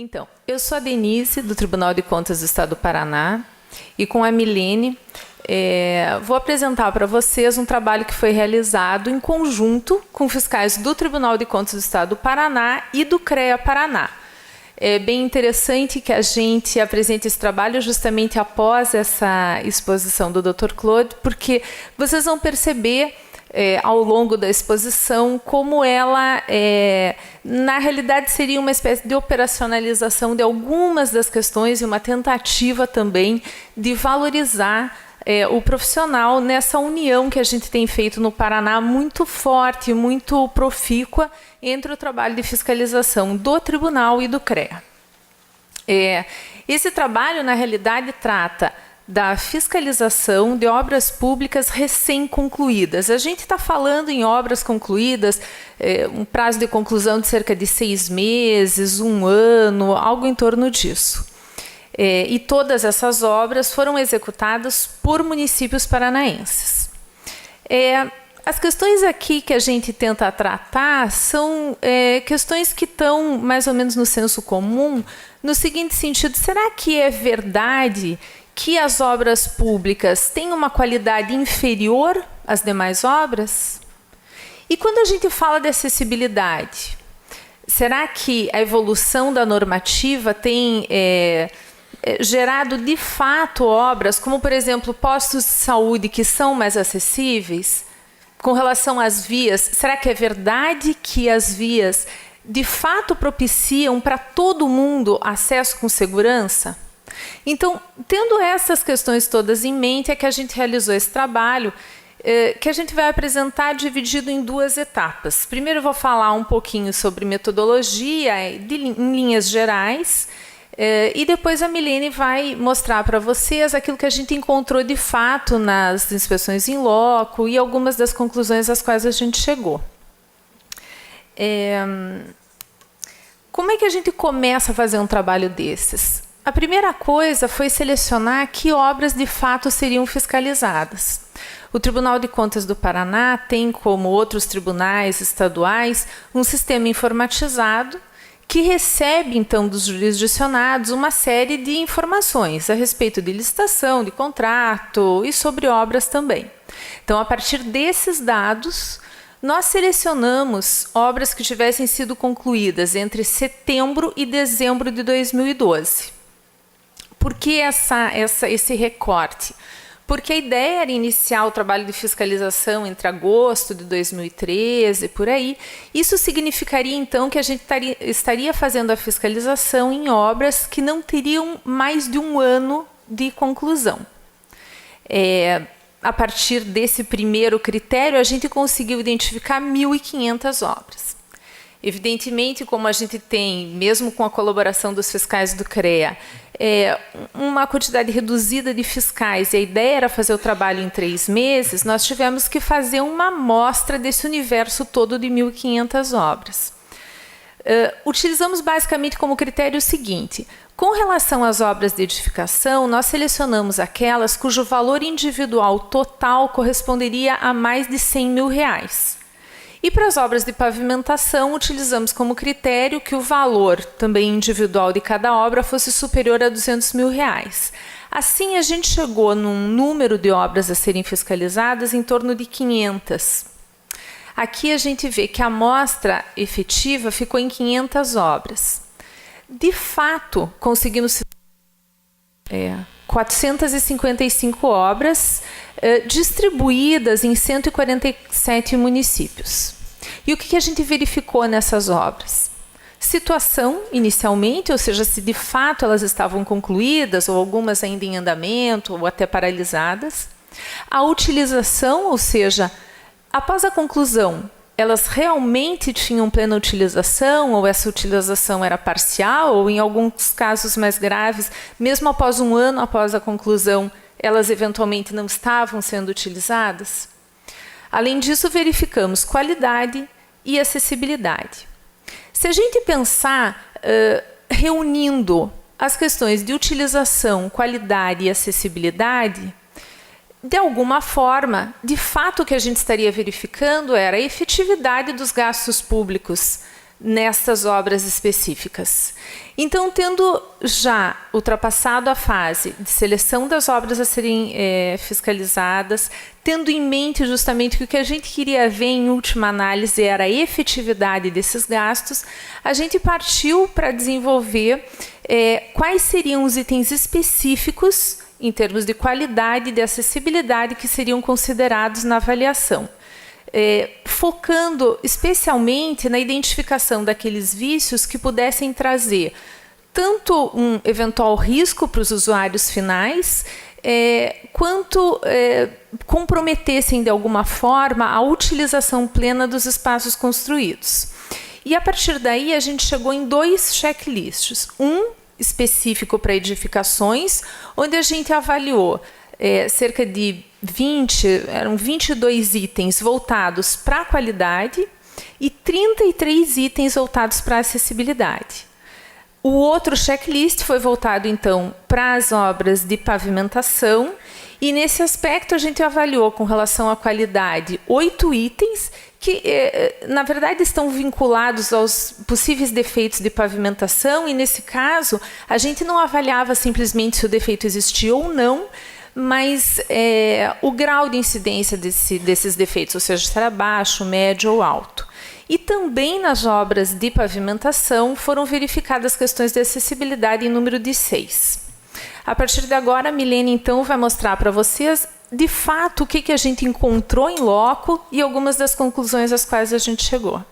Então, eu sou a Denise, do Tribunal de Contas do Estado do Paraná, e com a Milene vou apresentar para vocês um trabalho que foi realizado em conjunto com fiscais do Tribunal de Contas do Estado do Paraná e do CREA Paraná. É bem interessante que a gente apresente esse trabalho justamente após essa exposição do Dr. Claude, porque vocês vão perceber ao longo da exposição como ela, na realidade, seria uma espécie de operacionalização de algumas das questões e uma tentativa também de valorizar o profissional nessa união que a gente tem feito no Paraná muito forte, muito profícua entre o trabalho de fiscalização do Tribunal e do CREA. Esse trabalho, na realidade, trata da fiscalização de obras públicas recém-concluídas. A gente está falando em obras concluídas, um prazo de conclusão de cerca de 6 meses, 1 ano, algo em torno disso. E todas essas obras foram executadas por municípios paranaenses. As questões aqui que a gente tenta tratar são questões que estão mais ou menos no senso comum, no seguinte sentido: será que é verdade que as obras públicas têm uma qualidade inferior às demais obras? E quando a gente fala de acessibilidade, será que a evolução da normativa tem gerado de fato obras, como por exemplo postos de saúde que são mais acessíveis? Com relação às vias, será que é verdade que as vias de fato propiciam para todo mundo acesso com segurança? Então, tendo essas questões todas em mente, é que a gente realizou esse trabalho, que a gente vai apresentar dividido em 2 etapas. Primeiro eu vou falar um pouquinho sobre metodologia, em linhas gerais, e depois a Milene vai mostrar para vocês aquilo que a gente encontrou de fato nas inspeções em loco e algumas das conclusões às quais a gente chegou. Como é que a gente começa a fazer um trabalho desses? A primeira coisa foi selecionar que obras de fato seriam fiscalizadas. O Tribunal de Contas do Paraná tem, como outros tribunais estaduais, um sistema informatizado que recebe, então, dos jurisdicionados uma série de informações a respeito de licitação, de contrato e sobre obras também. Então, a partir desses dados, nós selecionamos obras que tivessem sido concluídas entre setembro e dezembro de 2012. Por que esse recorte? Porque a ideia era iniciar o trabalho de fiscalização entre agosto de 2013, por aí. Isso significaria, então, que a gente estaria fazendo a fiscalização em obras que não teriam mais de 1 ano de conclusão. A partir desse primeiro critério, a gente conseguiu identificar 1.500 obras. Evidentemente, como a gente tem, mesmo com a colaboração dos fiscais do CREA, uma quantidade reduzida de fiscais, e a ideia era fazer o trabalho em 3 meses, nós tivemos que fazer uma amostra desse universo todo de 1.500 obras. Utilizamos basicamente como critério o seguinte: com relação às obras de edificação, nós selecionamos aquelas cujo valor individual total corresponderia a mais de R$100 mil. E para as obras de pavimentação, utilizamos como critério que o valor também individual de cada obra fosse superior a R$200 mil. Assim, a gente chegou num número de obras a serem fiscalizadas em torno de 500. Aqui a gente vê que a amostra efetiva ficou em 500 obras. De fato, conseguimos 455 obras distribuídas em 147 municípios. E o que a gente verificou nessas obras? Situação, inicialmente, ou seja, se de fato elas estavam concluídas, ou algumas ainda em andamento, ou até paralisadas. A utilização, ou seja, após a conclusão, elas realmente tinham plena utilização, ou essa utilização era parcial, ou em alguns casos mais graves, mesmo após 1 ano após a conclusão, elas eventualmente não estavam sendo utilizadas. Além disso, verificamos qualidade e acessibilidade. Se a gente pensar reunindo as questões de utilização, qualidade e acessibilidade, de alguma forma, de fato o que a gente estaria verificando era a efetividade dos gastos públicos nestas obras específicas. Então, tendo já ultrapassado a fase de seleção das obras a serem fiscalizadas, tendo em mente justamente que o que a gente queria ver em última análise era a efetividade desses gastos, a gente partiu para desenvolver quais seriam os itens específicos em termos de qualidade e de acessibilidade que seriam considerados na avaliação. Focando especialmente na identificação daqueles vícios que pudessem trazer tanto um eventual risco para os usuários finais, quanto comprometessem de alguma forma a utilização plena dos espaços construídos. E a partir daí a gente chegou em 2 checklists, um específico para edificações, onde a gente avaliou cerca de 22 itens voltados para a qualidade e 33 itens voltados para a acessibilidade. O outro checklist foi voltado, então, para as obras de pavimentação e, nesse aspecto, a gente avaliou, com relação à qualidade, 8 itens que, na verdade, estão vinculados aos possíveis defeitos de pavimentação e, nesse caso, a gente não avaliava simplesmente se o defeito existia ou não, mas o grau de incidência desses defeitos, ou seja, se era baixo, médio ou alto. E também nas obras de pavimentação foram verificadas questões de acessibilidade em número de 6. A partir de agora, a Milene, então, vai mostrar para vocês, de fato, o que a gente encontrou em loco e algumas das conclusões às quais a gente chegou.